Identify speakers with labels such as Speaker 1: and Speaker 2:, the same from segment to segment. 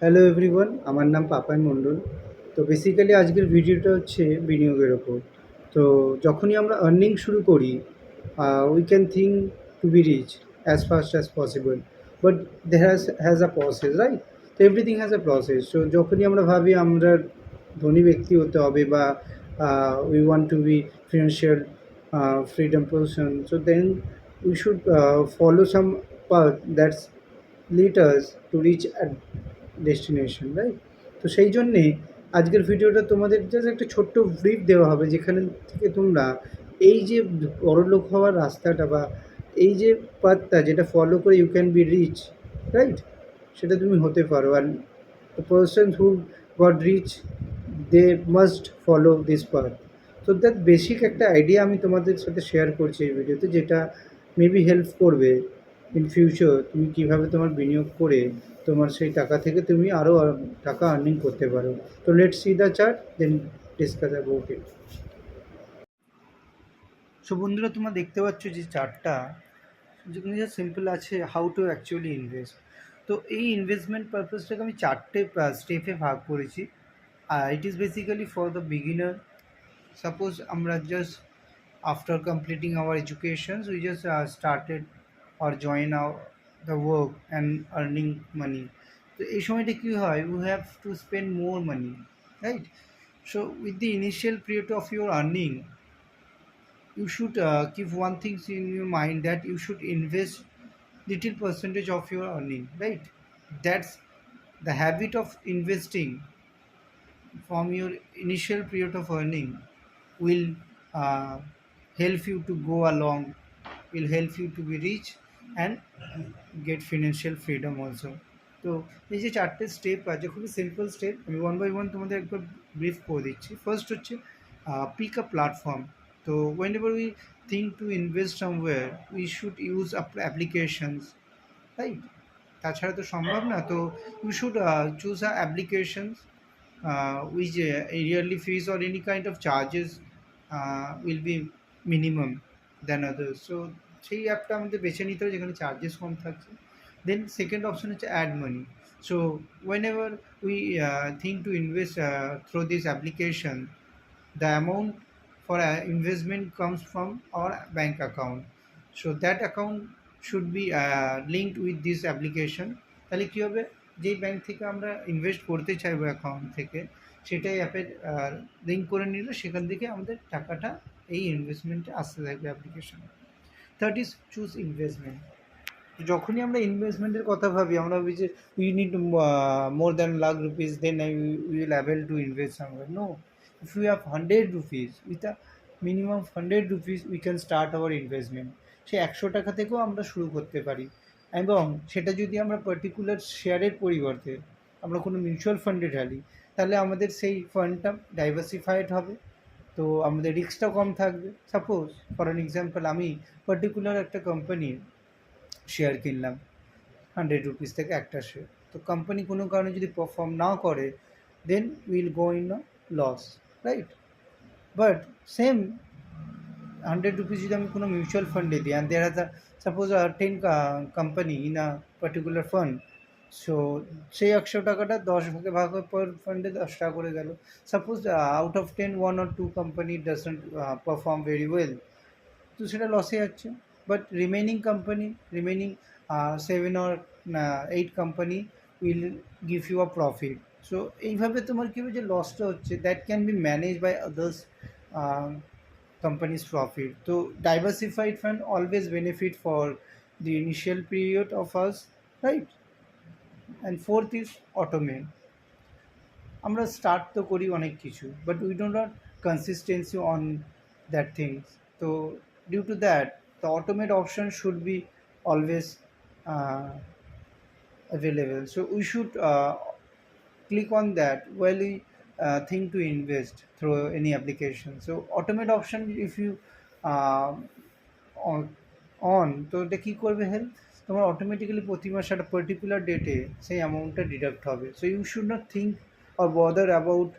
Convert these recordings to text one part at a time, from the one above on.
Speaker 1: Hello everyone, আমার নাম পাপান মণ্ডল। তো বেসিক্যালি আজকের ভিডিওটা হচ্ছে বিনিয়োগের ওপর। তো যখনই আমরা আর্নিং শুরু করি, we can think to be rich as fast as possible, but there has a process, right? তো everything has a process. So যখনই আমরা ভাবি আমরা ধনী ব্যক্তি হতে হবে বা we want to be financial freedom person, so then we should follow some path that's lead us to reach a destination, right? তো সেই জন্যে আজকের ভিডিওটা তোমাদের জাস্ট একটা ছোট্ট ব্রিফ দেওয়া হবে, যেখানে থেকে তোমরা এই যে বড়লোক হওয়ার রাস্তাটা বা এই যে পাথটা যেটা ফলো করে you can be rich, right? সেটা তুমি হতে পারো। আর the person who got rich, they must follow this path. তো দ্যাট বেসিক একটা আইডিয়া আমি তোমাদের সাথে শেয়ার করছি এই ভিডিওতে, যেটা মেবি হেল্প করবে ইন ফিউচার তুমি কীভাবে তোমার বিনিয়োগ করে তোমার সেই টাকা থেকে তুমি আরও টাকা আর্নিং করতে পারো। তো let's see the chart, then discuss about it. So বন্ধুরা, তোমরা দেখতে পাচ্ছ যে চার্টটা যেখানে যা সিম্পল আছে হাউ টু অ্যাকচুয়ালি ইনভেস্ট। তো এই ইনভেস্টমেন্ট পারপাসটাকে আমি চারটে স্টেপে ভাগ করেছি। It is basically for the beginner. Suppose আমরা just after completing our educations we just started or join our the work and earning money. তো এই সময়টা কী হয়, you have to spend more money, right? So with the initial period of your earning, you should keep one thing in your mind, that you should invest little percentage of your earning, right? That's the habit of investing from your initial period of earning will uh, help you to go along, will help you to be rich and get financial freedom also. তো এই যে চারটে step আছে, খুবই simple step, আমি one by one তোমাদের একবার brief করে দিচ্ছি। ফার্স্ট হচ্ছে পিক আ প্ল্যাটফর্ম। তো whenever we think to invest somewhere we should use applications, right? তাছাড়া তো সম্ভব না। তো you should choose a applications which yearly fees or any kind of charges will be minimum than others. So সেই অ্যাপটা আমাদের বেছে নিতে হবে যেখানে চার্জেস কম থাকছে। দেন সেকেন্ড অপশন হচ্ছে add money. So whenever we think to invest through this application, the amount for investment comes from our bank account. So that account should be linked with this application. তাহলে কী হবে, যেই bank থেকে আমরা invest করতে চাইবো account থেকে, সেটাই অ্যাপের লিঙ্ক করে নিলে সেখান থেকে আমাদের টাকাটা এই ইনভেস্টমেন্টে আসতে থাকবে অ্যাপ্লিকেশনে। Third is choose investment. যখনই আমরা ইনভেস্টমেন্টের কথা ভাবি, আমরা ভাবি যে we need more than lakh rupees, then we will able to invest somewhere. No, if we have 100 rupees, with a minimum of 100 rupees we can start our investment. সে 100 টাকা থেকেও আমরা শুরু করতে পারি, এবং সেটা যদি আমরা পার্টিকুলার শেয়ারের পরিবর্তে আমরা কোনো মিউচুয়াল ফান্ডে ঢালি, তাহলে আমাদের সেই ফান্ডটা ডাইভার্সিফাইড হবে, তো আমাদের রিস্কটাও কম থাকবে। সাপোজ ফর অ্যান এক্সাম্পল, আমি পার্টিকুলার একটা কোম্পানির শেয়ার কিনলাম 100 রুপিস থেকে একটা শেয়ার। তো কোম্পানি কোনো কারণে যদি পারফর্ম না করে, then will go in a loss, right? But same 100 rupees যদি আমি কোনো মিউচুয়াল ফান্ডে দিই, and there has a suppose 10 company in a particular fund, so সেই 100 টাকাটা 10 ভাগে ভাগ হয়ে পার ফান্ডে 10 টাকা করে গেল। Suppose out of 10 1 or 2 company doesn't perform very well, তো সেটা লসে যাচ্ছে। But remaining 7 or 8 company will give you a profit. So এইভাবে তোমার কী হবে, যে লসটা হচ্ছে that can be manage by others company's profit. So diversified fund always benefit for the initial period of us, right? And fourth is automate. আমরা start তো করি অনেক কিছু, but we do not consistency on that things. তো due to that the automate option should be always available. So we should click on that while we think to invest through any application. So automate option if you uh, on, তো এটা কী করবে, help তোমার automatically প্রতি মাসে একটা particular ডেটে সেই অ্যামাউন্টটা ডিডাক্ট হবে। So you should not think or bother about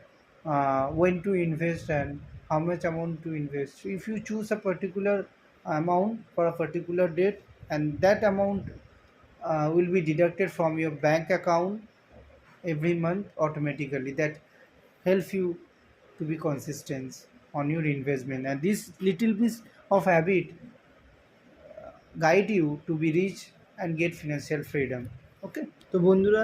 Speaker 1: when to invest and how much amount to invest. So if you choose a particular amount for a particular date, and that amount will be deducted from your bank account, every month automatically, that help you to be consistent on your investment, and this little bit of habit guide you to be rich and get financial freedom. ওকে, তো বন্ধুরা,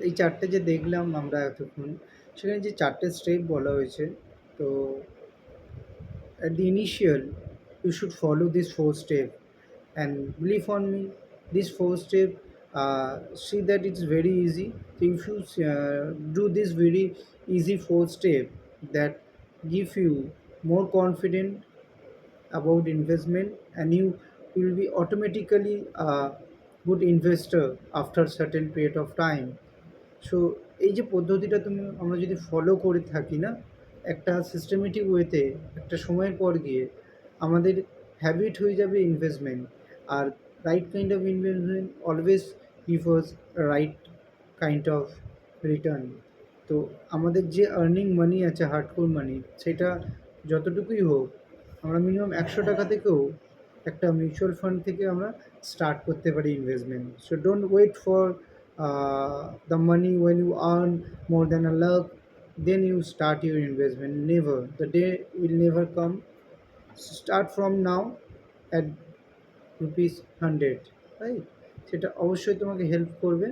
Speaker 1: এই চারটে যে দেখলাম আমরা এতক্ষণ, সেখানে যে চারটে স্টেপ বলা হয়েছে, তো at the initial you should follow this four step, and believe on me, this four step, see that it's very easy. So if you do this very easy four step, that give you more confident about investment, and you will be automatically a good investor after certain period of time. So এই যে পদ্ধতিটা আমরা যদি follow করে থাকি না, একটা systematic ওয়েতে, একটা সময়ের পর গিয়ে আমাদের হ্যাবিট হয়ে যাবে ইনভেস্টমেন্ট। আর right kind of investment always give us right kind of return. তো আমাদের যে আর্নিং মানি আছে, হার্ডকোর মানি, সেটা যতটুকুই হোক, আমরা মিনিমাম 100 টাকা থেকেও একটা মিউচুয়াল ফান্ড থেকে আমরা স্টার্ট করতে পারি investment. So don't wait for the money when you earn more than a lakh, then you start your investment. Never, the day will never come. Start from now at rupees 100, right? সেটা অবশ্যই তোমাকে help করবে,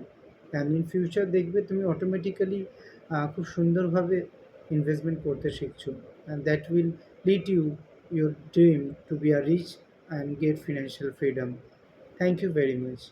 Speaker 1: and in future দেখবে তুমি automatically খুব সুন্দরভাবে investment করতে শিখছো, and that will lead you your dream to be a rich and get financial freedom. Thank you very much.